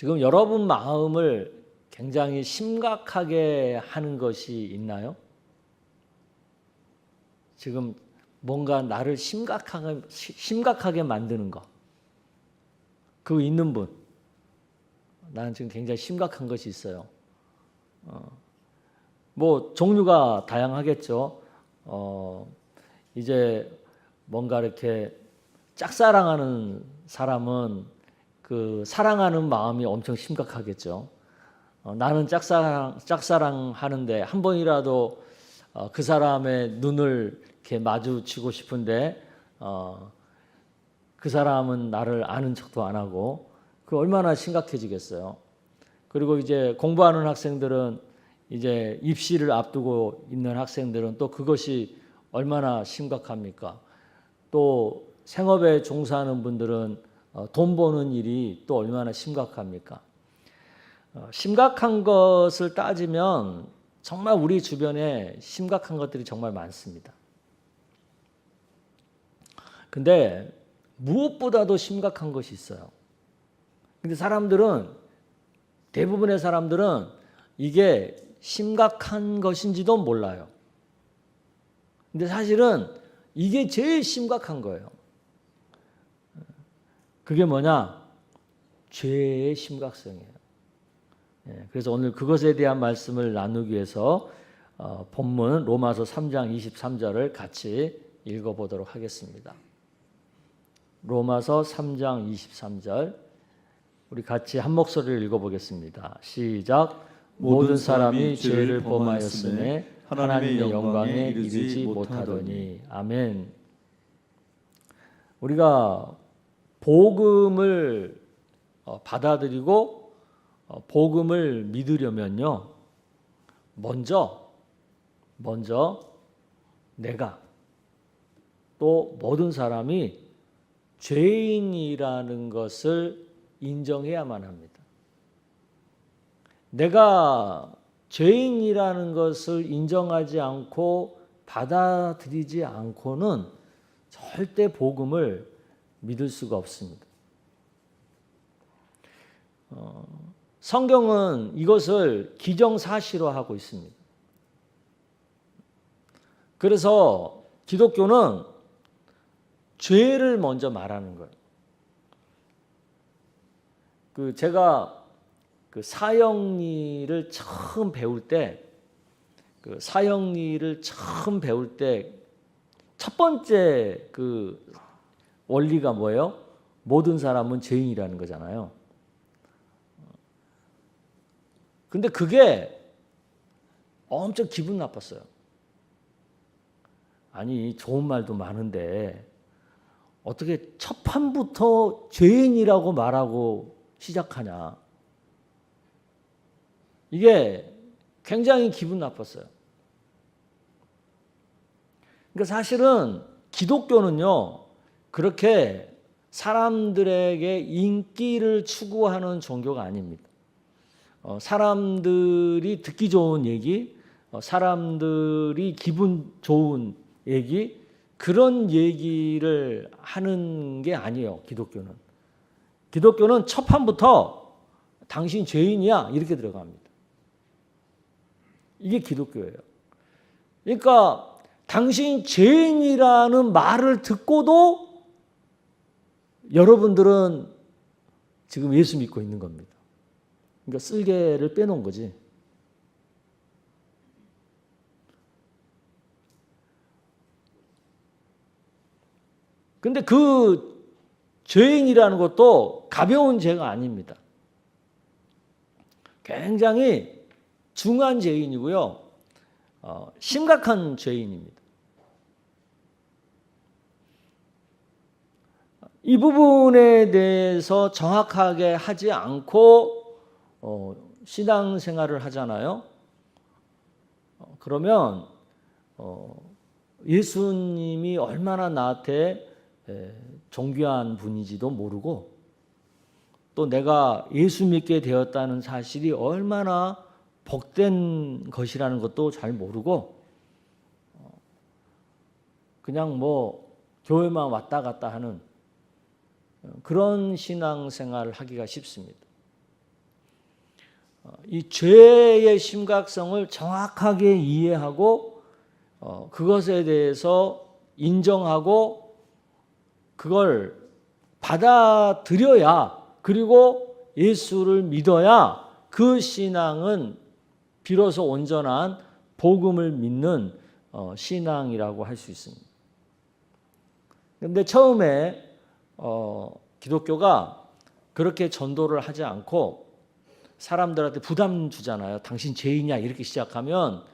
지금 여러분 마음을 굉장히 심각하게 하는 것이 있나요? 지금 뭔가 나를 심각하게 만드는 거. 그거 있는 분. 나는 지금 굉장히 심각한 것이 있어요. 뭐 종류가 다양하겠죠. 이제 뭔가 이렇게 짝사랑하는 사람은 그 사랑하는 마음이 엄청 심각하겠죠. 나는 짝사랑하는데 한 번이라도 그 사람의 눈을 이렇게 마주치고 싶은데 그 사람은 나를 아는 척도 안 하고 그 얼마나 심각해지겠어요. 그리고 이제 공부하는 학생들은 이제 입시를 앞두고 있는 학생들은 또 그것이 얼마나 심각합니까? 또 생업에 종사하는 분들은 돈 버는 일이 또 얼마나 심각합니까? 심각한 것을 따지면 정말 우리 주변에 심각한 것들이 정말 많습니다. 근데 무엇보다도 심각한 것이 있어요. 근데 대부분의 사람들은 이게 심각한 것인지도 몰라요. 근데 사실은 이게 제일 심각한 거예요. 그게 뭐냐? 죄의 심각성이에요. 그래서 오늘 그것에 대한 말씀을 나누기 위해서 본문 로마서 3장 23절을 같이 읽어보도록 하겠습니다. 로마서 3장 23절 우리 같이 한 목소리를 읽어보겠습니다. 시작. 모든 사람이 죄를 범하였음에 하나님의 영광에 이르지 못하더니. 아멘. 우리가 복음을 받아들이고 복음을 믿으려면요, 먼저 내가 또 모든 사람이 죄인이라는 것을 인정해야만 합니다. 내가 죄인이라는 것을 인정하지 않고 받아들이지 않고는 절대 복음을 믿을 수가 없습니다. 성경은 이것을 기정사실화하고 있습니다. 그래서 기독교는 죄를 먼저 말하는 거예요. 제가 사형리를 처음 배울 때, 첫 번째 원리가 뭐예요? 모든 사람은 죄인이라는 거잖아요. 근데 그게 엄청 기분 나빴어요. 아니, 좋은 말도 많은데 어떻게 첫 판부터 죄인이라고 말하고 시작하냐. 이게 굉장히 기분 나빴어요. 그러니까 사실은 기독교는요, 그렇게 사람들에게 인기를 추구하는 종교가 아닙니다. 사람들이 듣기 좋은 얘기, 사람들이 기분 좋은 얘기, 그런 얘기를 하는 게 아니에요, 기독교는. 기독교는 첫 판부터 당신 죄인이야 이렇게 들어갑니다. 이게 기독교예요. 그러니까 당신 죄인이라는 말을 듣고도 여러분들은 지금 예수 믿고 있는 겁니다. 그러니까 쓸개를 빼놓은 거지. 근데 그 죄인이라는 것도 가벼운 죄가 아닙니다. 굉장히 중한 죄인이고요. 심각한 죄인입니다. 이 부분에 대해서 정확하게 하지 않고 신앙생활을 하잖아요. 그러면 예수님이 얼마나 나한테 존귀한 분인지도 모르고 또 내가 예수 믿게 되었다는 사실이 얼마나 복된 것이라는 것도 잘 모르고 그냥 뭐 교회만 왔다 갔다 하는 그런 신앙생활을 하기가 쉽습니다. 이 죄의 심각성을 정확하게 이해하고 그것에 대해서 인정하고 그걸 받아들여야, 그리고 예수를 믿어야 그 신앙은 비로소 온전한 복음을 믿는 신앙이라고 할 수 있습니다. 그런데 처음에 기독교가 그렇게 전도를 하지 않고 사람들한테 부담 주잖아요. 당신 죄인이야 이렇게 시작하면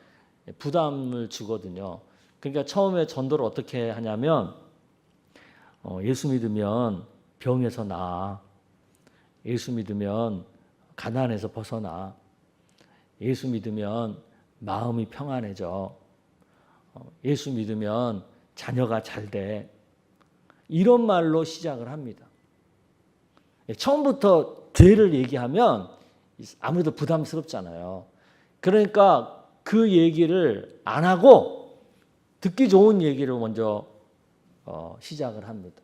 부담을 주거든요. 그러니까 처음에 전도를 어떻게 하냐면 예수 믿으면 병에서 나아, 예수 믿으면 가난에서 벗어나, 예수 믿으면 마음이 평안해져, 예수 믿으면 자녀가 잘 돼, 이런 말로 시작을 합니다. 처음부터 죄를 얘기하면 아무래도 부담스럽잖아요. 그러니까 그 얘기를 안 하고 듣기 좋은 얘기를 먼저 시작을 합니다.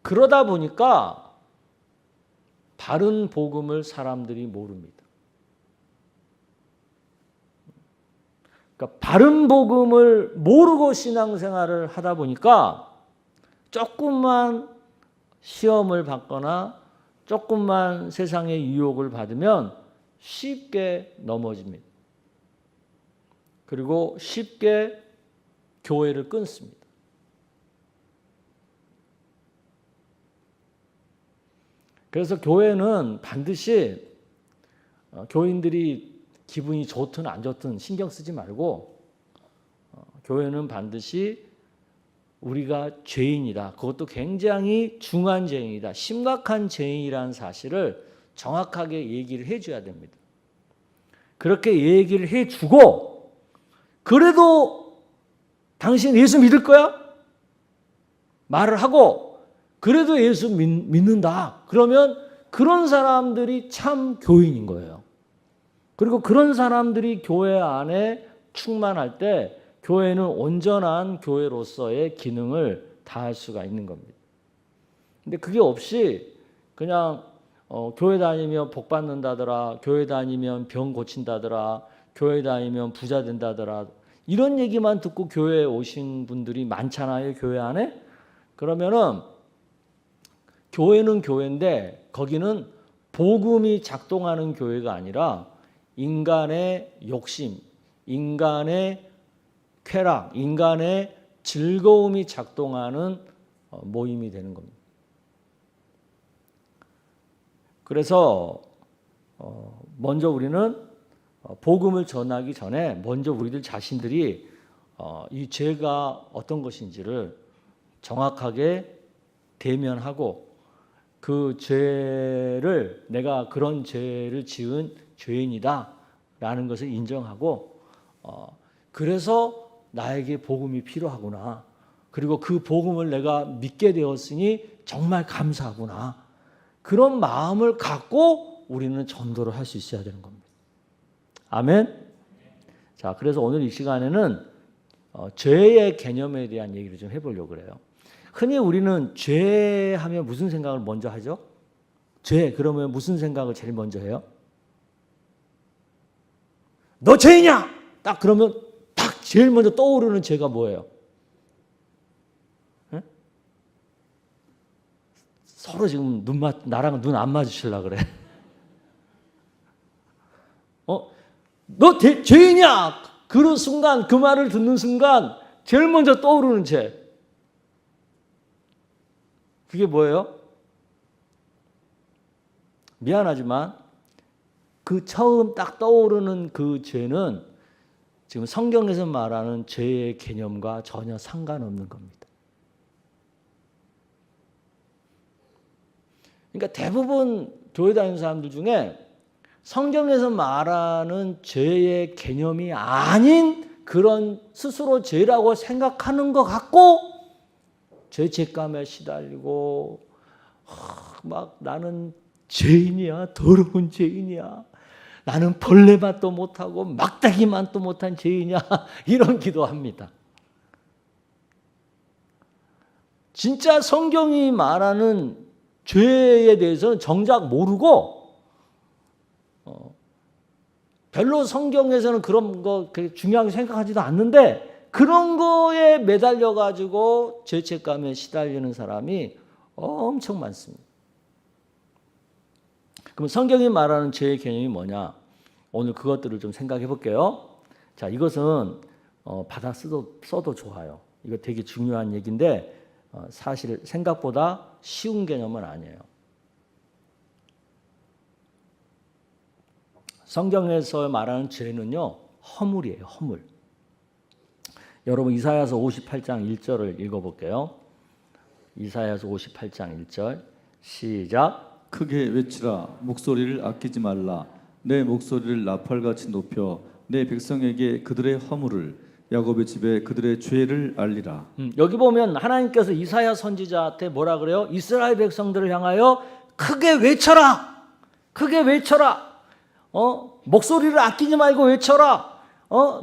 그러다 보니까 바른 복음을 사람들이 모릅니다. 그러니까 바른 복음을 모르고 신앙생활을 하다 보니까 조금만 시험을 받거나 조금만 세상의 유혹을 받으면 쉽게 넘어집니다. 그리고 쉽게 교회를 끊습니다. 그래서 교회는 반드시 교인들이 기분이 좋든 안 좋든 신경 쓰지 말고 교회는 반드시 우리가 죄인이다. 그것도 굉장히 중한 죄인이다. 심각한 죄인이라는 사실을 정확하게 얘기를 해줘야 됩니다. 그렇게 얘기를 해주고 그래도 당신 예수 믿을 거야? 말을 하고 그래도 예수 믿는다. 그러면 그런 사람들이 참 교인인 거예요. 그리고 그런 사람들이 교회 안에 충만할 때 교회는 온전한 교회로서의 기능을 다할 수가 있는 겁니다. 근데 그게 없이 그냥 교회 다니면 복 받는다더라, 교회 다니면 병 고친다더라, 교회 다니면 부자 된다더라, 이런 얘기만 듣고 교회에 오신 분들이 많잖아요, 교회 안에. 그러면은 교회는 교회인데 거기는 복음이 작동하는 교회가 아니라 인간의 욕심, 인간의 쾌락, 인간의 즐거움이 작동하는 모임이 되는 겁니다. 그래서 먼저 우리는 복음을 전하기 전에 먼저 우리들 자신들이 이 죄가 어떤 것인지를 정확하게 대면하고 그 죄를 내가 그런 죄를 지은 죄인이다 라는 것을 인정하고 그래서 나에게 복음이 필요하구나. 그리고 그 복음을 내가 믿게 되었으니 정말 감사하구나. 그런 마음을 갖고 우리는 전도를 할 수 있어야 되는 겁니다. 아멘. 자, 그래서 오늘 이 시간에는 죄의 개념에 대한 얘기를 좀 해보려고 그래요. 흔히 우리는 죄 하면 무슨 생각을 먼저 하죠? 죄 그러면 무슨 생각을 제일 먼저 해요? 너 죄이냐? 딱 그러면 딱 제일 먼저 떠오르는 죄가 뭐예요? 에? 서로 지금 나랑 눈 안 마주치려고 그래. 너 죄이냐? 그 순간, 그 말을 듣는 순간 제일 먼저 떠오르는 죄. 그게 뭐예요? 미안하지만 그 처음 딱 떠오르는 그 죄는 지금 성경에서 말하는 죄의 개념과 전혀 상관없는 겁니다. 그러니까 대부분 교회 다니는 사람들 중에 성경에서 말하는 죄의 개념이 아닌 그런 스스로 죄라고 생각하는 것 같고 죄책감에 시달리고 막 나는 죄인이야, 더러운 죄인이야, 나는 벌레맛도 못하고 막대기만도 못한 죄인이야, 이런 기도합니다. 진짜 성경이 말하는 죄에 대해서는 정작 모르고 별로 성경에서는 그런 거 중요하게 생각하지도 않는데 그런 거에 매달려 가지고 죄책감에 시달리는 사람이 엄청 많습니다. 그럼 성경이 말하는 죄의 개념이 뭐냐? 오늘 그것들을 좀 생각해 볼게요. 자, 이것은 받아 써도 좋아요. 이거 되게 중요한 얘기인데 사실 생각보다 쉬운 개념은 아니에요. 성경에서 말하는 죄는요, 허물이에요, 허물. 여러분 이사야서 58장 1절을 읽어볼게요. 이사야서 58장 1절 시작. 크게 외치라 목소리를 아끼지 말라 내 목소리를 나팔같이 높여 내 백성에게 그들의 허물을 야곱의 집에 그들의 죄를 알리라. 여기 보면 하나님께서 이사야 선지자한테 뭐라 그래요? 이스라엘 백성들을 향하여 크게 외쳐라. 크게 외쳐라. 목소리를 아끼지 말고 외쳐라.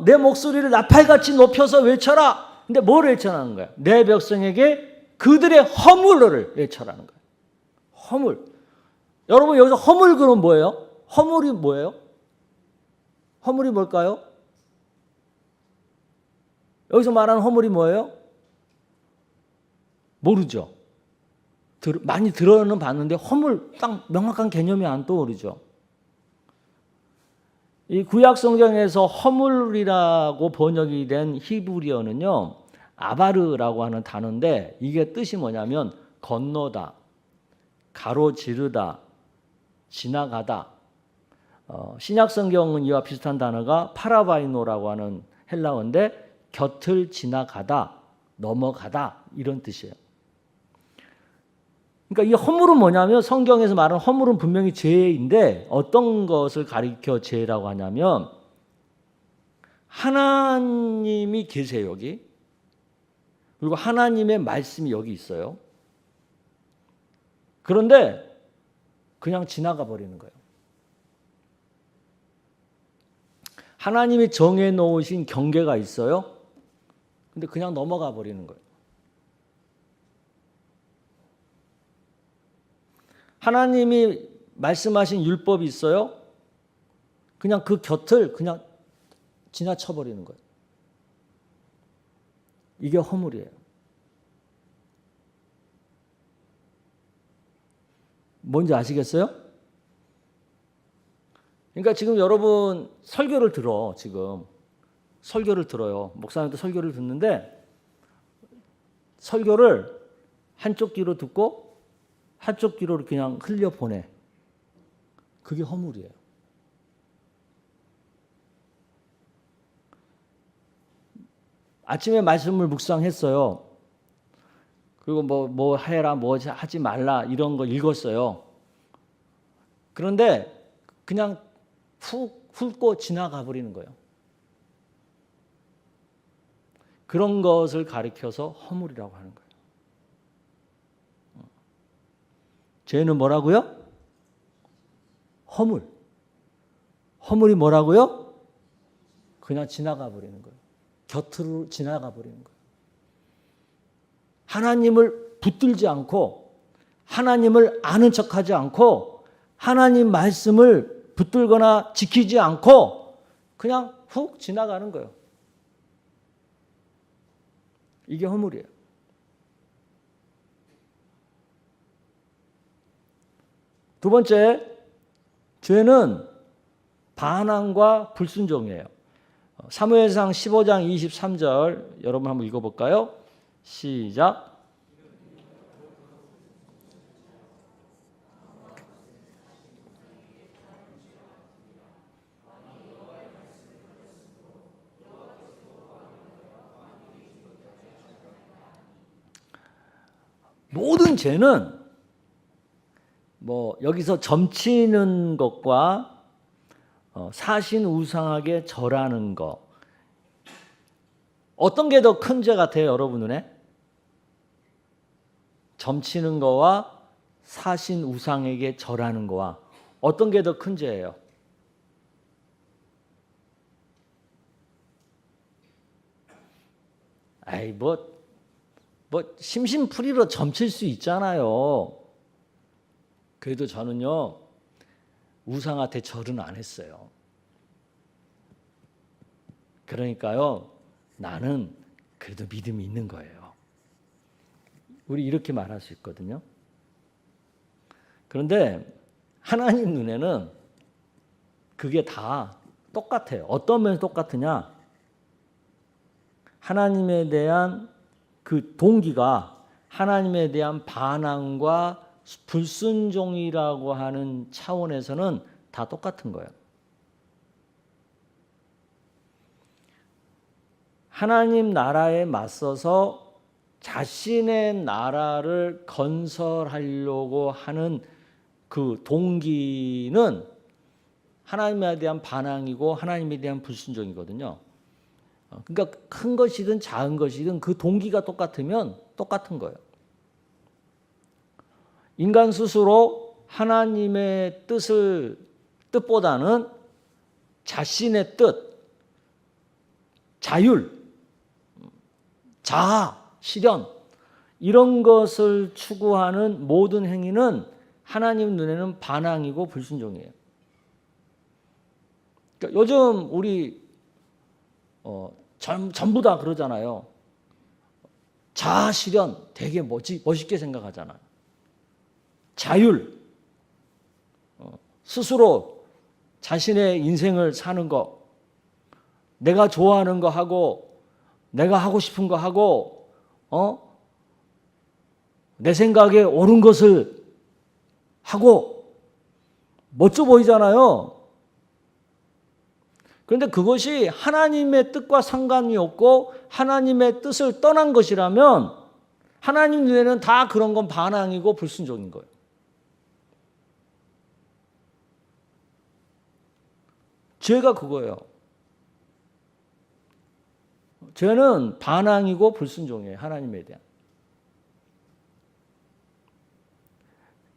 내 목소리를 나팔같이 높여서 외쳐라. 근데 뭘 외쳐라는 거야? 내 백성에게 그들의 허물을 외쳐라는 거야. 허물. 여러분 여기서 허물 그럼 뭐예요? 허물이 뭐예요? 허물이 뭘까요? 여기서 말하는 허물이 뭐예요? 모르죠. 많이 들어는 봤는데 허물 딱 명확한 개념이 안 떠오르죠. 이 구약 성경에서 허물이라고 번역이 된 히브리어는요, 아바르라고 하는 단어인데 이게 뜻이 뭐냐면 건너다, 가로지르다, 지나가다. 신약 성경은 이와 비슷한 단어가 파라바이노라고 하는 헬라어인데 곁을 지나가다, 넘어가다 이런 뜻이에요. 그러니까 이 허물은 뭐냐면 성경에서 말하는 허물은 분명히 죄인데 어떤 것을 가리켜 죄라고 하냐면 하나님이 계세요 여기. 그리고 하나님의 말씀이 여기 있어요. 그런데 그냥 지나가 버리는 거예요. 하나님이 정해 놓으신 경계가 있어요. 근데 그냥 넘어가 버리는 거예요. 하나님이 말씀하신 율법이 있어요. 그냥 그 곁을 그냥 지나쳐 버리는 거예요. 이게 허물이에요. 뭔지 아시겠어요? 그러니까 지금 여러분 설교를 들어. 지금 설교를 들어요. 목사님도 설교를 듣는데 설교를 한쪽 귀로 듣고 한쪽 귀로 그냥 흘려보내. 그게 허물이에요. 아침에 말씀을 묵상했어요. 그리고 뭐 해라, 뭐 하지 말라 이런 거 읽었어요. 그런데 그냥 훅 훑고 지나가 버리는 거예요. 그런 것을 가리켜서 허물이라고 하는 거예요. 죄는 뭐라고요? 허물. 허물이 뭐라고요? 그냥 지나가 버리는 거예요. 곁으로 지나가 버리는 거예요. 하나님을 붙들지 않고 하나님을 아는 척하지 않고 하나님 말씀을 붙들거나 지키지 않고 그냥 훅 지나가는 거예요. 이게 허물이에요. 두 번째, 죄는 반항과 불순종이에요. 사무엘상 15장 23절 여러분 한번 읽어볼까요? 시작. 모든 죄는 여기서 점치는 것과 사신 우상하게 절하는 것, 어떤 게 더 큰 죄 같아요, 여러분 눈에? 점치는 거와 사신 우상에게 절하는 거와 어떤 게 더 큰 죄예요? 아이 심심풀이로 점칠 수 있잖아요. 그래도 저는요 우상한테 절은 안 했어요. 그러니까요 나는 그래도 믿음이 있는 거예요. 우리 이렇게 말할 수 있거든요. 그런데 하나님 눈에는 그게 다 똑같아요. 어떤 면에서 똑같으냐? 하나님에 대한 그 동기가 하나님에 대한 반항과 불순종이라고 하는 차원에서는 다 똑같은 거예요. 하나님 나라에 맞서서 자신의 나라를 건설하려고 하는 그 동기는 하나님에 대한 반항이고 하나님에 대한 불순종이거든요. 그러니까 큰 것이든 작은 것이든 그 동기가 똑같으면 똑같은 거예요. 인간 스스로 하나님의 뜻보다는 자신의 뜻, 자율, 자아, 실현 이런 것을 추구하는 모든 행위는 하나님 눈에는 반항이고 불순종이에요. 그러니까 요즘 우리 전부 다 그러잖아요. 자아 실현 되게 멋있게 생각하잖아요. 자율, 스스로 자신의 인생을 사는 거, 내가 좋아하는 거 하고 내가 하고 싶은 거 하고 내 생각에 옳은 것을 하고 멋져 보이잖아요. 그런데 그것이 하나님의 뜻과 상관이 없고 하나님의 뜻을 떠난 것이라면 하나님 눈에는 다 그런 건 반항이고 불순종인 거예요. 죄가 그거예요. 죄는 반항이고 불순종이에요. 하나님에 대한.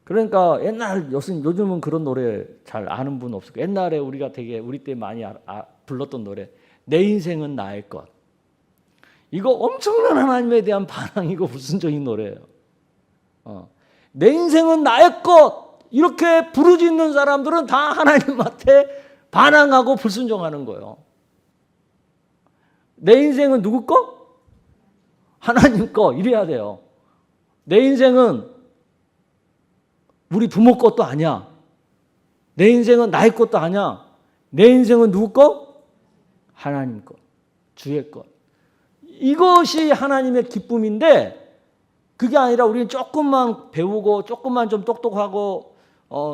그러니까 요즘은 그런 노래 잘 아는 분 없을 거예요. 옛날에 우리가 되게 우리 때 많이 불렀던 노래 내 인생은 나의 것. 이거 엄청난 하나님에 대한 반항이고 불순종인 노래예요. 내 인생은 나의 것 이렇게 부르짖는 사람들은 다 하나님한테 반항하고 불순종하는 거예요. 내 인생은 누구 거? 하나님 거 이래야 돼요. 내 인생은 우리 부모 것도 아니야. 내 인생은 나의 것도 아니야. 내 인생은 누구 거? 하나님 거. 주의 것. 이것이 하나님의 기쁨인데 그게 아니라 우리는 조금만 배우고 조금만 좀 똑똑하고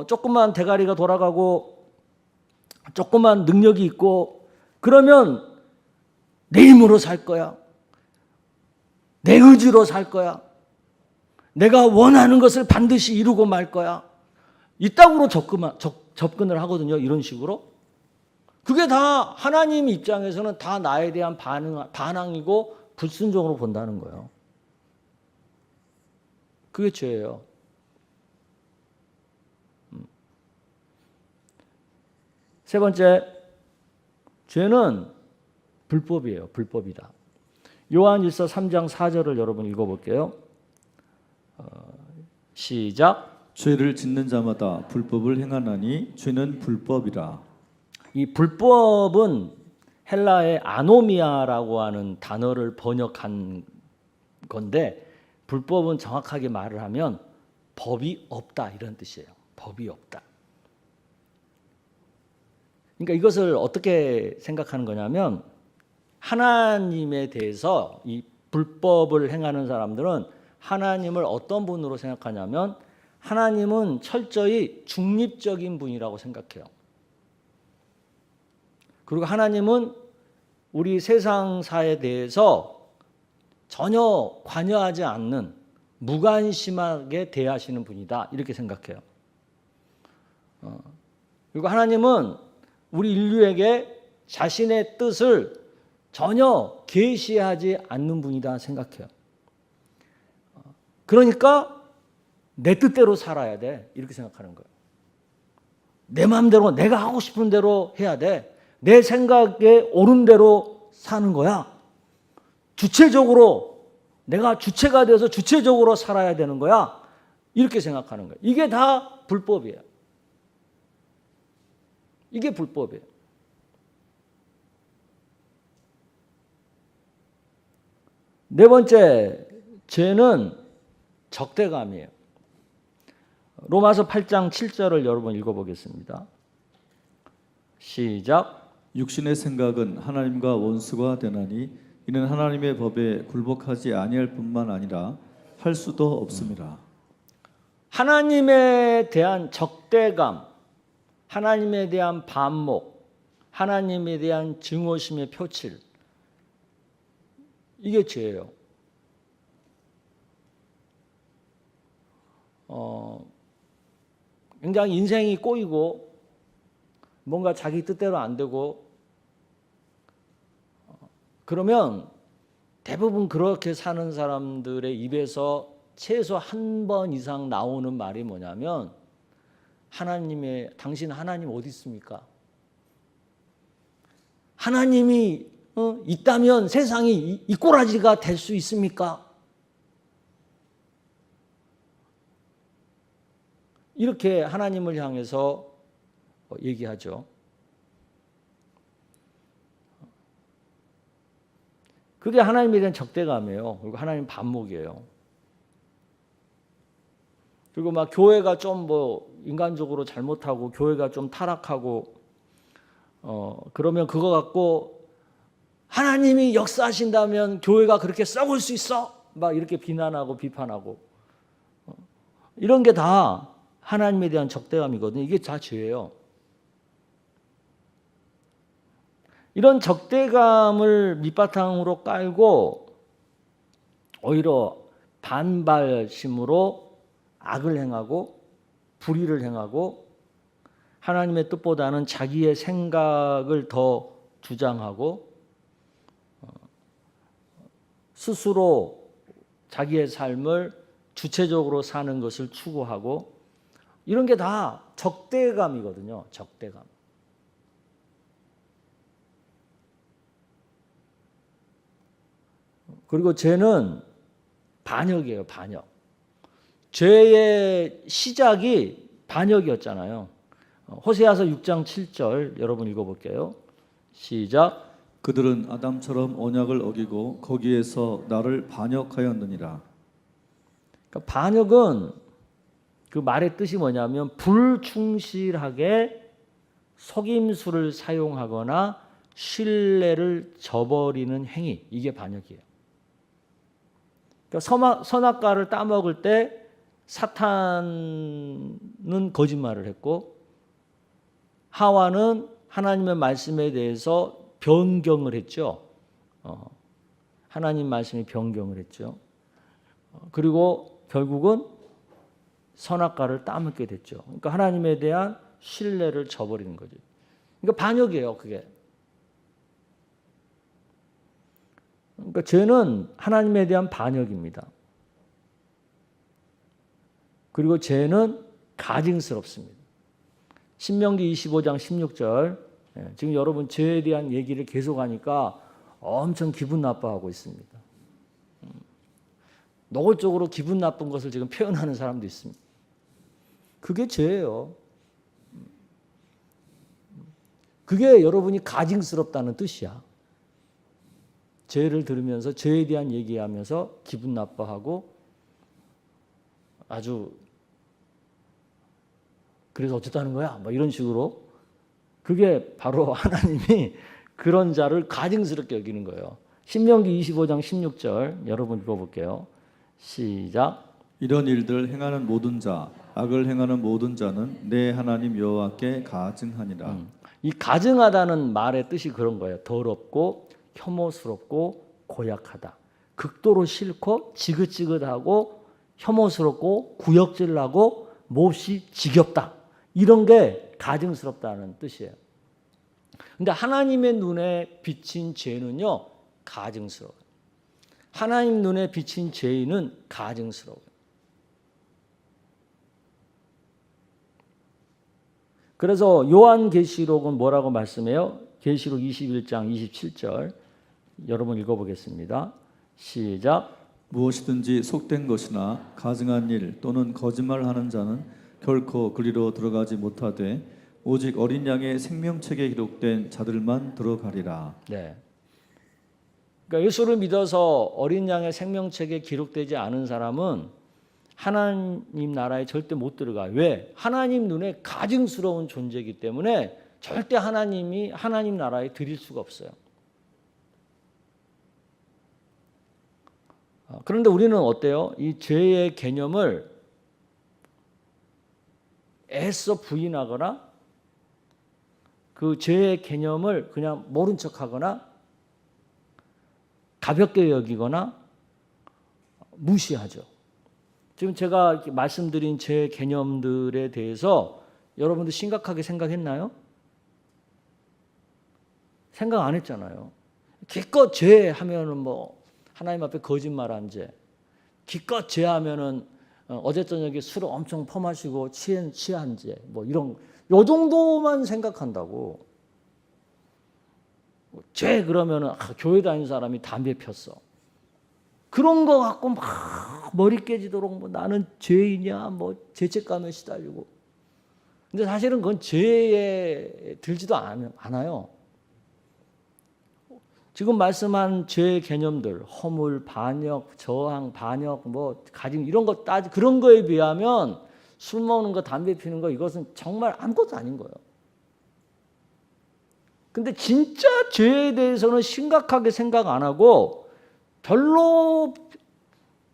조금만 대가리가 돌아가고 조금만 능력이 있고 그러면 내 힘으로 살 거야. 내 의지로 살 거야. 내가 원하는 것을 반드시 이루고 말 거야. 이따구로 접근을 하거든요. 이런 식으로. 그게 다 하나님 입장에서는 다 나에 대한 반항이고 불순종으로 본다는 거예요. 그게 죄예요. 세 번째, 죄는 불법이에요. 불법이다. 요한일서 3장 4절을 여러분 읽어볼게요. 시작. 죄를 짓는 자마다 불법을 행하나니 죄는 불법이라. 이 불법은 헬라의 아노미아라고 하는 단어를 번역한 건데 불법은 정확하게 말을 하면 법이 없다 이런 뜻이에요. 법이 없다. 그러니까 이것을 어떻게 생각하는 거냐면 하나님에 대해서 이 불법을 행하는 사람들은 하나님을 어떤 분으로 생각하냐면 하나님은 철저히 중립적인 분이라고 생각해요. 그리고 하나님은 우리 세상사에 대해서 전혀 관여하지 않는 무관심하게 대하시는 분이다 이렇게 생각해요. 그리고 하나님은 우리 인류에게 자신의 뜻을 전혀 계시하지 않는 분이다 생각해요. 그러니까 내 뜻대로 살아야 돼 이렇게 생각하는 거예요. 내 마음대로 내가 하고 싶은 대로 해야 돼. 내 생각에 옳은 대로 사는 거야. 주체적으로 내가 주체가 되어서 주체적으로 살아야 되는 거야. 이렇게 생각하는 거예요. 이게 다 불법이에요. 이게 불법이에요. 네 번째 죄는 적대감이에요. 로마서 8장 7절을 여러분 읽어보겠습니다. 시작. 육신의 생각은 하나님과 원수가 되나니 이는 하나님의 법에 굴복하지 아니할 뿐만 아니라 할 수도 없습니다. 하나님에 대한 적대감, 하나님에 대한 반목, 하나님에 대한 증오심의 표출, 이게 죄예요. 굉장히 인생이 꼬이고 뭔가 자기 뜻대로 안 되고 그러면 대부분 그렇게 사는 사람들의 입에서 최소 한 번 이상 나오는 말이 뭐냐면 당신 하나님 어디 있습니까? 하나님이 있다면 세상이 이 꼬라지가 될 수 있습니까? 이렇게 하나님을 향해서 얘기하죠. 그게 하나님에 대한 적대감이에요. 그리고 하나님 반목이에요. 그리고 막 교회가 좀 인간적으로 잘못하고 교회가 좀 타락하고 그러면 그거 갖고 하나님이 역사하신다면 교회가 그렇게 썩을 수 있어? 막 이렇게 비난하고 비판하고 이런 게 다 하나님에 대한 적대감이거든요. 이게 다 죄예요. 이런 적대감을 밑바탕으로 깔고 오히려 반발심으로 악을 행하고 불의를 행하고 하나님의 뜻보다는 자기의 생각을 더 주장하고 스스로 자기의 삶을 주체적으로 사는 것을 추구하고 이런 게 다 적대감이거든요. 적대감. 그리고 죄는 반역이에요. 반역. 죄의 시작이 반역이었잖아요. 호세아서 6장 7절 여러분 읽어볼게요. 시작. 그들은 아담처럼 언약을 어기고 거기에서 나를 반역하였느니라. 그러니까 반역은 그 말의 뜻이 뭐냐면 불충실하게 속임수를 사용하거나 신뢰를 저버리는 행위. 이게 반역이에요. 그러니까 선악과를 따먹을 때 사탄은 거짓말을 했고 하와는 하나님의 말씀에 대해서 변경을 했죠. 하나님 말씀이 변경을 했죠. 그리고 결국은 선악과를 따먹게 됐죠. 그러니까 하나님에 대한 신뢰를 저버리는 거죠. 그러니까 반역이에요, 그게. 그러니까 죄는 하나님에 대한 반역입니다. 그리고 죄는 가증스럽습니다. 신명기 25장 16절. 지금 여러분 죄에 대한 얘기를 계속하니까 엄청 기분 나빠하고 있습니다. 노골적으로 기분 나쁜 것을 지금 표현하는 사람도 있습니다. 그게 죄예요. 그게 여러분이 가증스럽다는 뜻이야. 죄를 들으면서 죄에 대한 얘기하면서 기분 나빠하고 아주 그래서 어쨌다는 거야? 뭐 이런 식으로 그게 바로 하나님이 그런 자를 가증스럽게 여기는 거예요. 신명기 25장 16절 여러분 읽어볼게요. 시작. 이런 일들 행하는 모든 자, 악을 행하는 모든 자는 내 하나님 여호와께 가증하니라. 이 가증하다는 말의 뜻이 그런 거예요. 더럽고 혐오스럽고 고약하다. 극도로 싫고 지긋지긋하고 혐오스럽고 구역질나고 몹시 지겹다. 이런 게 가증스럽다는 뜻이에요. 근데 하나님의 눈에 비친 죄는요, 가증스러워요. 하나님 눈에 비친 죄인은 가증스러워요. 그래서 요한계시록은 뭐라고 말씀해요? 계시록 21장 27절 여러분 읽어보겠습니다. 시작. 무엇이든지 속된 것이나 가증한 일 또는 거짓말하는 자는 결코 그리로 들어가지 못하되 오직 어린 양의 생명책에 기록된 자들만 들어가리라. 네. 그러니까 예수를 믿어서 어린 양의 생명책에 기록되지 않은 사람은 하나님 나라에 절대 못 들어가요. 왜? 하나님 눈에 가증스러운 존재이기 때문에 절대 하나님 나라에 들일 수가 없어요. 그런데 우리는 어때요? 이 죄의 개념을 애써 부인하거나 그 죄의 개념을 그냥 모른 척하거나 가볍게 여기거나 무시하죠. 지금 제가 이렇게 말씀드린 죄 개념들에 대해서 여러분들 심각하게 생각했나요? 생각 안 했잖아요. 기껏 죄 하면은 뭐 하나님 앞에 거짓말한 죄, 기껏 죄 하면은 어제 저녁에 술을 엄청 퍼마시고 취한 죄, 뭐 이런 요 정도만 생각한다고. 죄 그러면은 교회 다니는 사람이 담배 폈어. 그런 거 갖고 막 머리 깨지도록 뭐 나는 죄이냐 뭐 죄책감에 시달리고. 근데 사실은 그건 죄에 들지도 않아요. 지금 말씀한 죄 개념들, 허물, 반역, 저항, 반역, 뭐 가짐 이런 거 그런 거에 비하면 술 먹는 거, 담배 피는 거 이것은 정말 아무것도 아닌 거예요. 근데 진짜 죄에 대해서는 심각하게 생각 안 하고 별로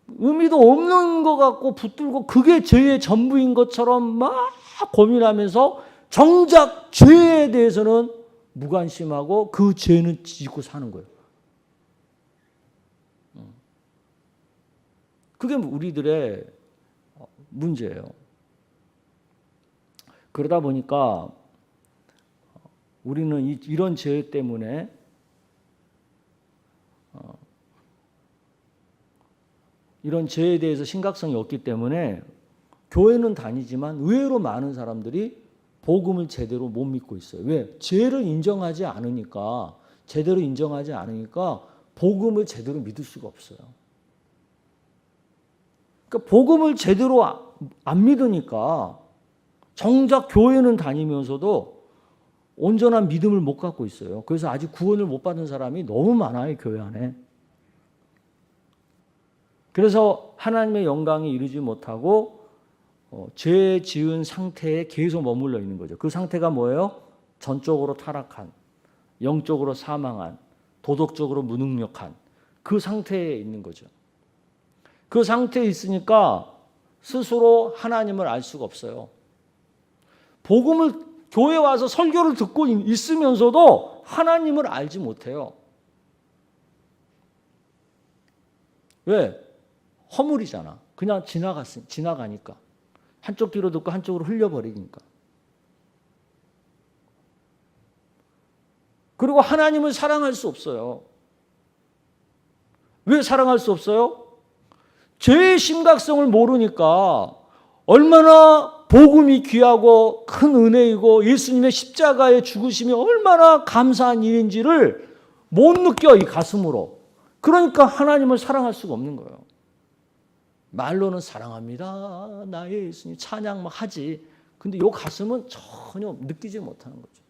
의미도 없는 것 같고 붙들고 그게 죄의 전부인 것처럼 막 고민하면서 정작 죄에 대해서는 무관심하고 그 죄는 지고 사는 거예요. 그게 우리들의 문제예요. 그러다 보니까 우리는 이런 죄 때문에 이런 죄에 대해서 심각성이 없기 때문에 교회는 다니지만 의외로 많은 사람들이 복음을 제대로 못 믿고 있어요. 왜? 죄를 인정하지 않으니까, 제대로 인정하지 않으니까 복음을 제대로 믿을 수가 없어요. 그러니까 복음을 제대로 안 믿으니까 정작 교회는 다니면서도 온전한 믿음을 못 갖고 있어요. 그래서 아직 구원을 못 받은 사람이 너무 많아요, 교회 안에. 그래서 하나님의 영광에 이르지 못하고 죄 지은 상태에 계속 머물러 있는 거죠. 그 상태가 뭐예요? 전적으로 타락한, 영적으로 사망한, 도덕적으로 무능력한 그 상태에 있는 거죠. 그 상태에 있으니까 스스로 하나님을 알 수가 없어요. 복음을 교회 와서 설교를 듣고 있으면서도 하나님을 알지 못해요. 왜? 허물이잖아. 그냥 지나가니까. 한쪽 귀로 듣고 한쪽으로 흘려버리니까. 그리고 하나님을 사랑할 수 없어요. 왜 사랑할 수 없어요? 죄의 심각성을 모르니까 얼마나 복음이 귀하고 큰 은혜이고 예수님의 십자가의 죽으심이 얼마나 감사한 일인지를 못 느껴, 이 가슴으로. 그러니까 하나님을 사랑할 수가 없는 거예요. 말로는 사랑합니다, 나의 예수님 찬양 막 하지. 근데 이 가슴은 전혀 느끼지 못하는 거죠.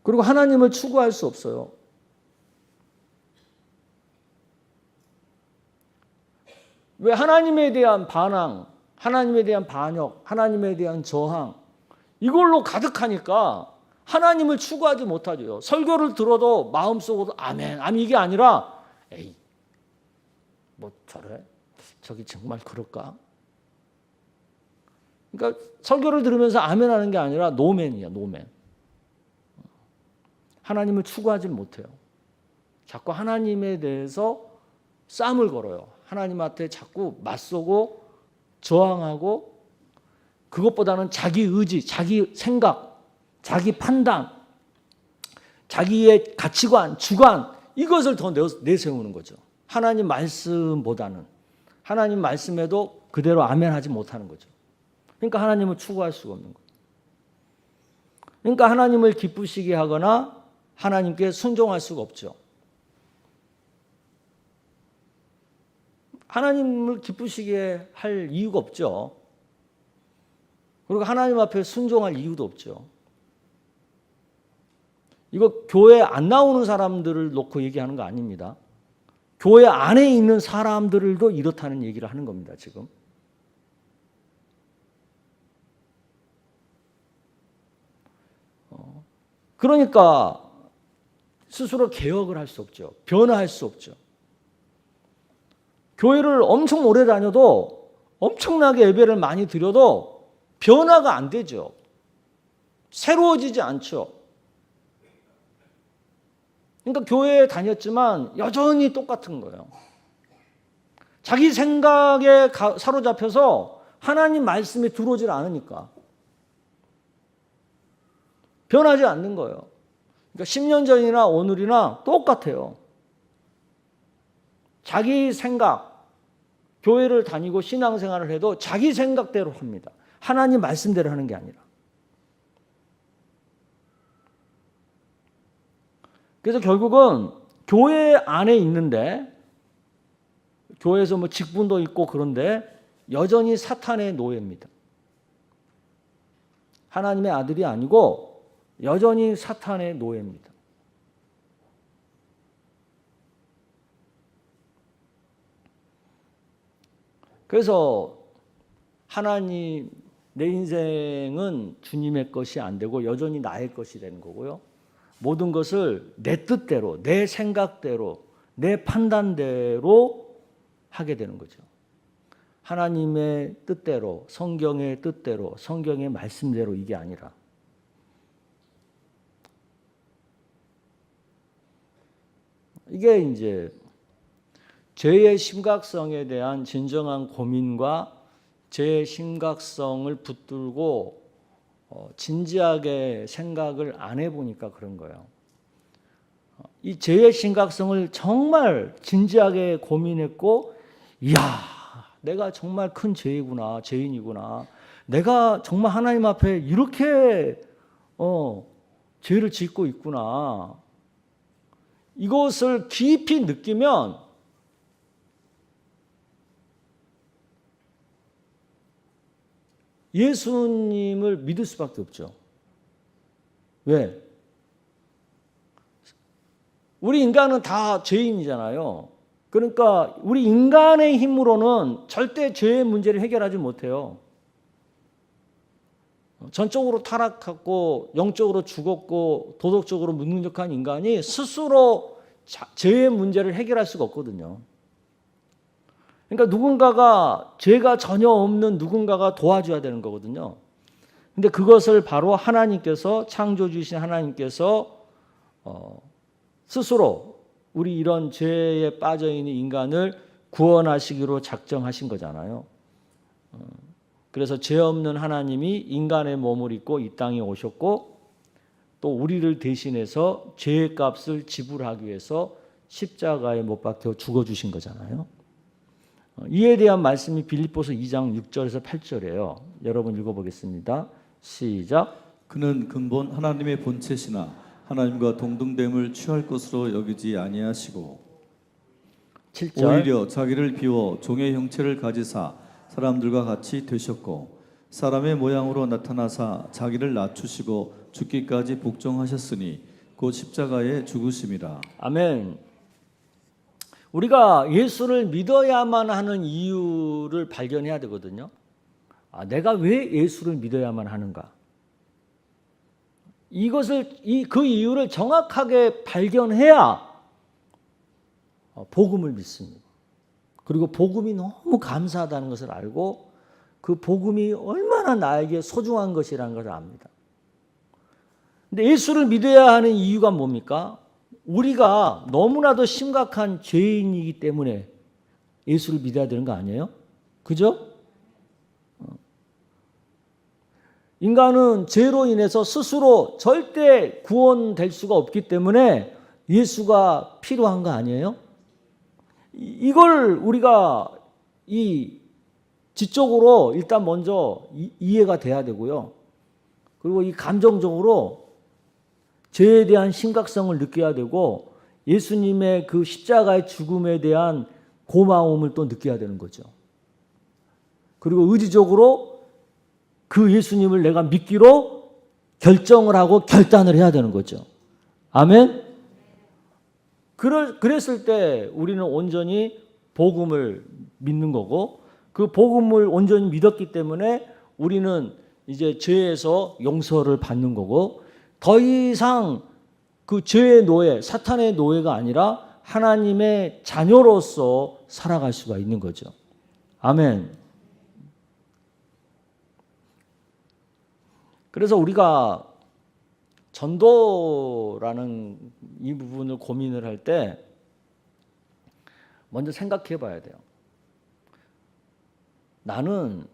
그리고 하나님을 추구할 수 없어요. 왜? 하나님에 대한 반항, 하나님에 대한 반역, 하나님에 대한 저항, 이걸로 가득하니까 하나님을 추구하지 못하죠. 설교를 들어도 마음속으로 아멘, 아멘 이게 아니라 에이, 뭐 저래? 저기 정말 그럴까? 그러니까 설교를 들으면서 아멘 하는 게 아니라 노맨이야, 노맨. 하나님을 추구하지 못해요. 자꾸 하나님에 대해서 싸움을 걸어요. 하나님한테 자꾸 맞서고 저항하고, 그것보다는 자기 의지, 자기 생각, 자기 판단, 자기의 가치관, 주관, 이것을 더 내세우는 거죠. 하나님 말씀보다는. 하나님 말씀에도 그대로 아멘하지 못하는 거죠. 그러니까 하나님을 추구할 수가 없는 거예요. 그러니까 하나님을 기쁘시게 하거나 하나님께 순종할 수가 없죠. 하나님을 기쁘시게 할 이유가 없죠. 그리고 하나님 앞에 순종할 이유도 없죠. 이거 교회 안 나오는 사람들을 놓고 얘기하는 거 아닙니다. 교회 안에 있는 사람들도 이렇다는 얘기를 하는 겁니다, 지금. 그러니까 스스로 개혁을 할 수 없죠. 변화할 수 없죠. 교회를 엄청 오래 다녀도 엄청나게 예배를 많이 드려도 변화가 안 되죠. 새로워지지 않죠. 그러니까 교회에 다녔지만 여전히 똑같은 거예요. 자기 생각에 사로잡혀서 하나님 말씀이 들어오질 않으니까 변하지 않는 거예요. 그러니까 10년 전이나 오늘이나 똑같아요. 자기 생각, 교회를 다니고 신앙생활을 해도 자기 생각대로 합니다. 하나님 말씀대로 하는 게 아니라. 그래서 결국은 교회 안에 있는데, 교회에서 뭐 직분도 있고 그런데 여전히 사탄의 노예입니다. 하나님의 아들이 아니고 여전히 사탄의 노예입니다. 그래서 하나님, 내 인생은 주님의 것이 안 되고 여전히 나의 것이 되는 거고요. 모든 것을 내 뜻대로, 내 생각대로, 내 판단대로 하게 되는 거죠. 하나님의 뜻대로, 성경의 뜻대로, 성경의 말씀대로 이게 아니라. 이게 이제 죄의 심각성에 대한 진정한 고민과 죄의 심각성을 붙들고 진지하게 생각을 안 해보니까 그런 거예요. 이 죄의 심각성을 정말 진지하게 고민했고, 이야, 내가 정말 큰 죄이구나, 죄인이구나. 내가 정말 하나님 앞에 이렇게 죄를 짓고 있구나. 이것을 깊이 느끼면 예수님을 믿을 수밖에 없죠. 왜? 우리 인간은 다 죄인이잖아요. 그러니까 우리 인간의 힘으로는 절대 죄의 문제를 해결하지 못해요. 전적으로 타락하고 영적으로 죽었고 도덕적으로 무능력한 인간이 스스로 죄의 문제를 해결할 수가 없거든요. 그러니까 누군가가, 죄가 전혀 없는 누군가가 도와줘야 되는 거거든요. 근데 그것을 바로 하나님께서, 창조주신 하나님께서 스스로 우리 이런 죄에 빠져있는 인간을 구원하시기로 작정하신 거잖아요. 그래서 죄 없는 하나님이 인간의 몸을 입고 이 땅에 오셨고, 또 우리를 대신해서 죄의 값을 지불하기 위해서 십자가에 못 박혀 죽어주신 거잖아요. 이에 대한 말씀이 빌립보서 2장 6절에서 8절이에요. 여러분 읽어보겠습니다. 시작. 그는 근본 하나님의 본체시나 하나님과 동등됨을 취할 것으로 여기지 아니하시고 7절. 오히려 자기를 비워 종의 형체를 가지사 사람들과 같이 되셨고 사람의 모양으로 나타나사 자기를 낮추시고 죽기까지 복종하셨으니 곧 십자가에 죽으심이라. 아멘. 우리가 예수를 믿어야만 하는 이유를 발견해야 되거든요. 내가 왜 예수를 믿어야만 하는가? 그 이유를 정확하게 발견해야 복음을 믿습니다. 그리고 복음이 너무 감사하다는 것을 알고 그 복음이 얼마나 나에게 소중한 것이라는 것을 압니다. 근데 예수를 믿어야 하는 이유가 뭡니까? 우리가 너무나도 심각한 죄인이기 때문에 예수를 믿어야 되는 거 아니에요? 그죠? 인간은 죄로 인해서 스스로 절대 구원될 수가 없기 때문에 예수가 필요한 거 아니에요? 이걸 우리가 지적으로 일단 먼저 이해가 돼야 되고요. 그리고 이 감정적으로 죄에 대한 심각성을 느껴야 되고 예수님의 그 십자가의 죽음에 대한 고마움을 또 느껴야 되는 거죠. 그리고 의지적으로 그 예수님을 내가 믿기로 결정을 하고 결단을 해야 되는 거죠. 아멘? 그랬을 때 우리는 온전히 복음을 믿는 거고, 그 복음을 온전히 믿었기 때문에 우리는 이제 죄에서 용서를 받는 거고, 더 이상 그 죄의 노예, 사탄의 노예가 아니라 하나님의 자녀로서 살아갈 수가 있는 거죠. 아멘. 그래서 우리가 전도라는 이 부분을 고민을 할 때 먼저 생각해 봐야 돼요. 나는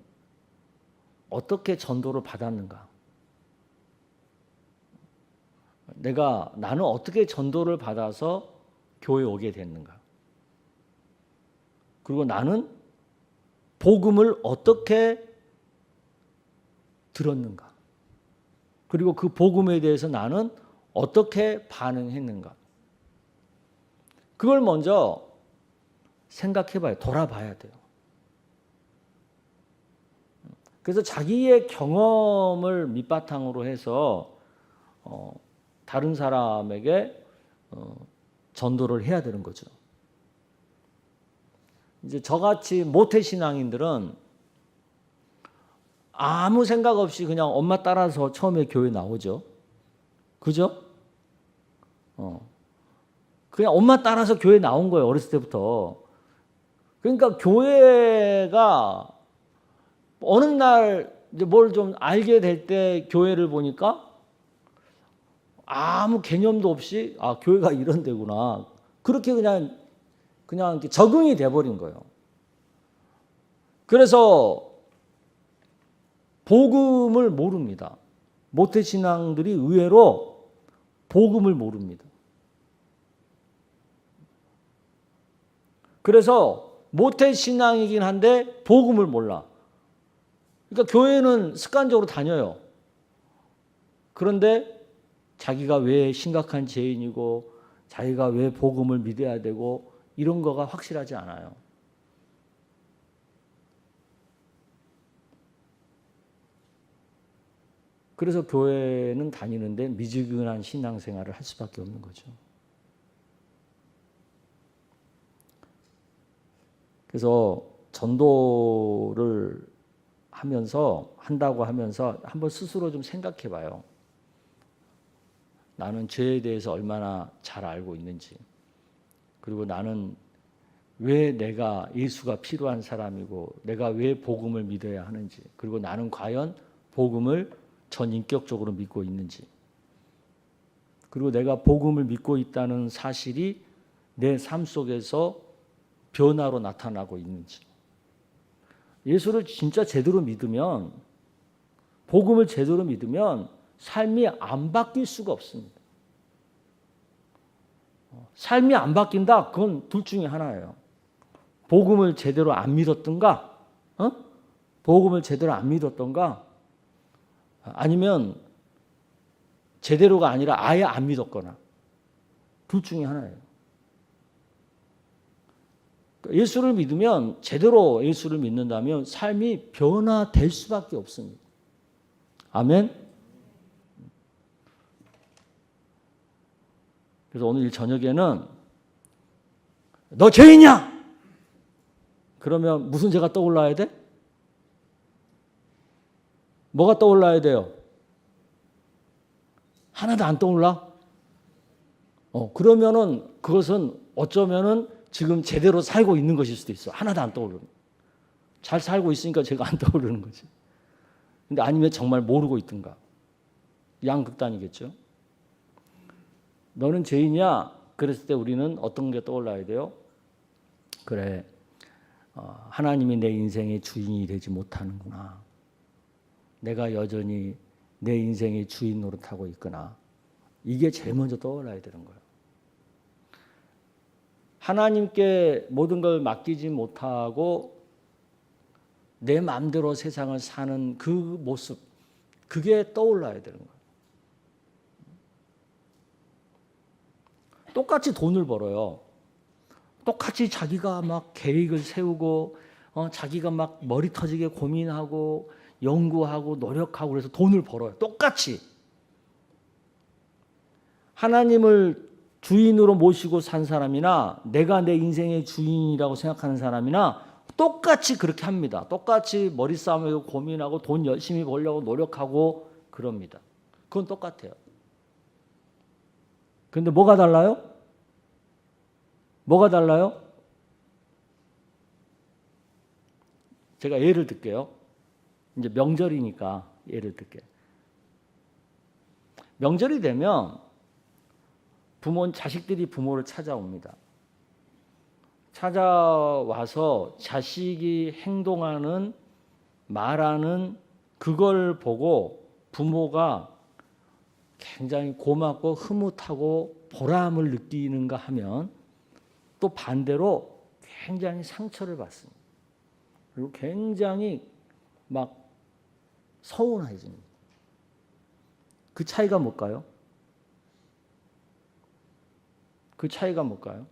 어떻게 전도를 받았는가? 나는 어떻게 전도를 받아서 교회에 오게 됐는가? 그리고 나는 복음을 어떻게 들었는가? 그리고 그 복음에 대해서 나는 어떻게 반응했는가? 그걸 먼저 생각해 봐요. 돌아봐야 돼요. 그래서 자기의 경험을 밑바탕으로 해서 다른 사람에게 전도를 해야 되는 거죠. 이제 저같이 모태신앙인들은 아무 생각 없이 그냥 엄마 따라서 처음에 교회 나오죠. 그죠? 그냥 엄마 따라서 교회 나온 거예요. 어렸을 때부터. 그러니까 교회가 어느 날 이제 뭘 좀 알게 될 때 교회를 보니까 아무 개념도 없이 교회가 이런 데구나. 그렇게 그냥 이렇게 적응이 돼버린 거예요. 그래서 복음을 모릅니다. 모태신앙들이 의외로 복음을 모릅니다. 그래서 모태신앙이긴 한데 복음을 몰라. 그러니까 교회는 습관적으로 다녀요. 그런데 자기가 왜 심각한 죄인이고 자기가 왜 복음을 믿어야 되고 이런 거가 확실하지 않아요. 그래서 교회는 다니는데 미지근한 신앙생활을 할 수밖에 없는 거죠. 그래서 전도를 한다고 하면서 한번 스스로 좀 생각해 봐요. 나는 죄에 대해서 얼마나 잘 알고 있는지, 그리고 나는 왜 내가 예수가 필요한 사람이고 내가 왜 복음을 믿어야 하는지, 그리고 나는 과연 복음을 전인격적으로 믿고 있는지, 그리고 내가 복음을 믿고 있다는 사실이 내 삶 속에서 변화로 나타나고 있는지. 예수를 진짜 제대로 믿으면, 복음을 제대로 믿으면 삶이 안 바뀔 수가 없습니다. 삶이 안 바뀐다? 그건 둘 중에 하나예요. 복음을 제대로 안 믿었던가, 복음을 제대로 안 믿었던가, 아니면 제대로가 아니라 아예 안 믿었거나, 둘 중에 하나예요. 예수를 믿으면, 제대로 예수를 믿는다면 삶이 변화될 수밖에 없습니다. 아멘. 그래서 오늘 저녁에는 너 죄인이야! 그러면 무슨 죄가 떠올라야 돼? 뭐가 떠올라야 돼요? 하나도 안 떠올라? 그러면은 그것은 어쩌면은 지금 제대로 살고 있는 것일 수도 있어. 하나도 안 떠오르는. 잘 살고 있으니까 제가 안 떠오르는 거지. 근데 아니면 정말 모르고 있든가. 양극단이겠죠. 너는 죄인이야? 그랬을 때 우리는 어떤 게 떠올라야 돼요? 그래, 하나님이 내 인생의 주인이 되지 못하는구나. 내가 여전히 내 인생의 주인 노릇하고 있구나. 이게 제일 먼저 떠올라야 되는 거예요. 하나님께 모든 걸 맡기지 못하고 내 마음대로 세상을 사는 그 모습, 그게 떠올라야 되는 거예요. 똑같이 돈을 벌어요. 똑같이 자기가 막 계획을 세우고 자기가 막 머리 터지게 고민하고 연구하고 노력하고 그래서 돈을 벌어요. 똑같이. 하나님을 주인으로 모시고 산 사람이나 내가 내 인생의 주인이라고 생각하는 사람이나 똑같이 그렇게 합니다. 똑같이 머리 싸움하고 고민하고 돈 열심히 벌려고 노력하고 그럽니다. 그건 똑같아요. 그런데 뭐가 달라요? 뭐가 달라요? 제가 예를 들게요. 이제 명절이니까 예를 들게요. 명절이 되면 자식들이 부모를 찾아옵니다. 찾아와서 자식이 행동하는, 말하는 그걸 보고 부모가 굉장히 고맙고 흐뭇하고 보람을 느끼는가 하면 또 반대로 굉장히 상처를 받습니다. 그리고 굉장히 막 서운해집니다. 그 차이가 뭘까요? 그 차이가 뭘까요?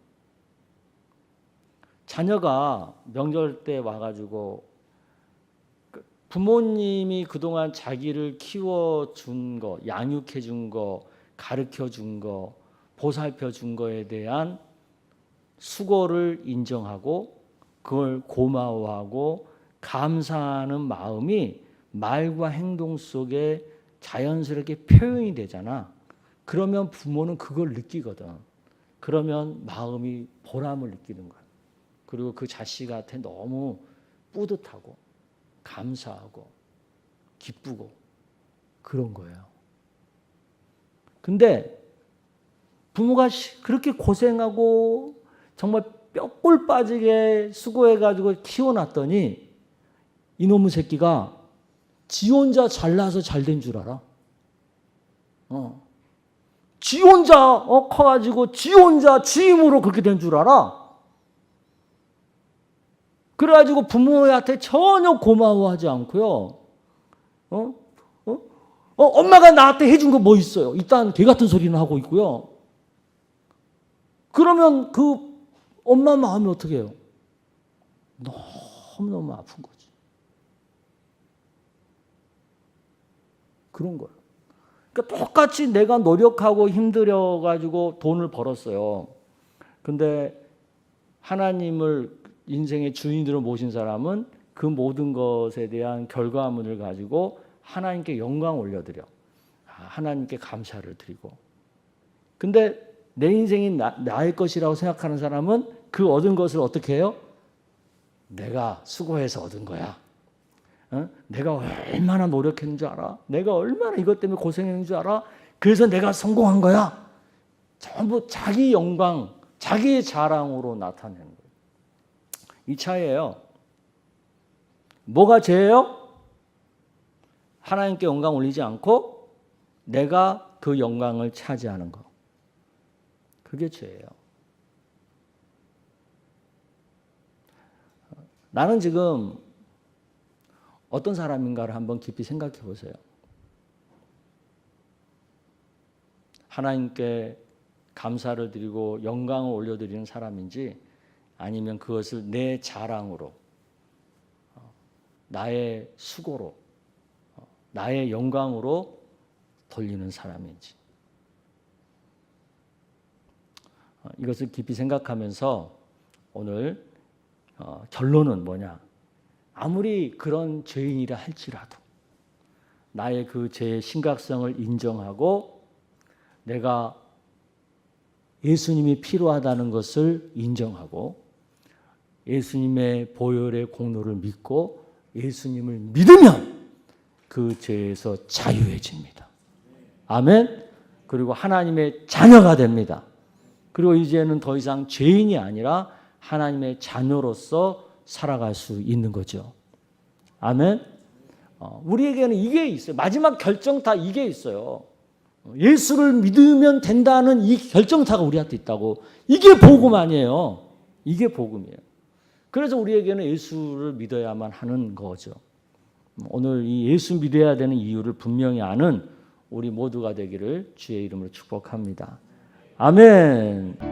자녀가 명절 때 와가지고 부모님이 그동안 자기를 키워준 거, 양육해준 거, 가르쳐준 거, 보살펴준 거에 대한 수고를 인정하고 그걸 고마워하고 감사하는 마음이 말과 행동 속에 자연스럽게 표현이 되잖아. 그러면 부모는 그걸 느끼거든. 그러면 마음이 보람을 느끼는 거야. 그리고 그 자식한테 너무 뿌듯하고 감사하고 기쁘고 그런 거예요. 근데 부모가 그렇게 고생하고 정말 뼈골 빠지게 수고해가지고 키워놨더니 이놈의 새끼가 지 혼자 잘나서 잘된 줄 알아. 지 혼자 커가지고 지 혼자 지 힘으로 그렇게 된 줄 알아. 그래가지고 부모한테 전혀 고마워하지 않고요. 엄마가 나한테 해준 거 뭐 있어요? 일단 개 같은 소리는 하고 있고요. 그러면 그 엄마 마음이 어떻게 해요? 너무너무 아픈 거지. 그런 거예요. 그러니까 똑같이 내가 노력하고 힘들어가지고 돈을 벌었어요. 근데 하나님을 인생의 주인으로 모신 사람은 그 모든 것에 대한 결과물을 가지고 하나님께 영광 올려드려. 하나님께 감사를 드리고. 근데 내 인생이 나의 것이라고 생각하는 사람은 그 얻은 것을 어떻게 해요? 내가 수고해서 얻은 거야. 내가 얼마나 노력했는 줄 알아? 내가 얼마나 이것 때문에 고생했는 줄 알아? 그래서 내가 성공한 거야. 전부 자기 영광, 자기의 자랑으로 나타내는 거예요. 이 차이예요. 뭐가 죄예요? 하나님께 영광 올리지 않고 내가 그 영광을 차지하는 거. 그게 죄예요. 나는 지금 어떤 사람인가를 한번 깊이 생각해 보세요. 하나님께 감사를 드리고 영광을 올려드리는 사람인지 아니면 그것을 내 자랑으로, 나의 수고로, 나의 영광으로 돌리는 사람인지. 이것을 깊이 생각하면서 오늘 결론은 뭐냐? 아무리 그런 죄인이라 할지라도 나의 그 죄의 심각성을 인정하고 내가 예수님이 필요하다는 것을 인정하고 예수님의 보혈의 공로를 믿고 예수님을 믿으면 그 죄에서 자유해집니다. 아멘. 그리고 하나님의 자녀가 됩니다. 그리고 이제는 더 이상 죄인이 아니라 하나님의 자녀로서 살아갈 수 있는 거죠. 아멘. 우리에게는 이게 있어요. 마지막 결정타 이게 있어요. 예수를 믿으면 된다는 이 결정타가 우리한테 있다고. 이게 복음 아니에요. 이게 복음이에요. 그래서 우리에게는 예수를 믿어야만 하는 거죠. 오늘 이 예수 믿어야 되는 이유를 분명히 아는 우리 모두가 되기를 주의 이름으로 축복합니다. 아멘.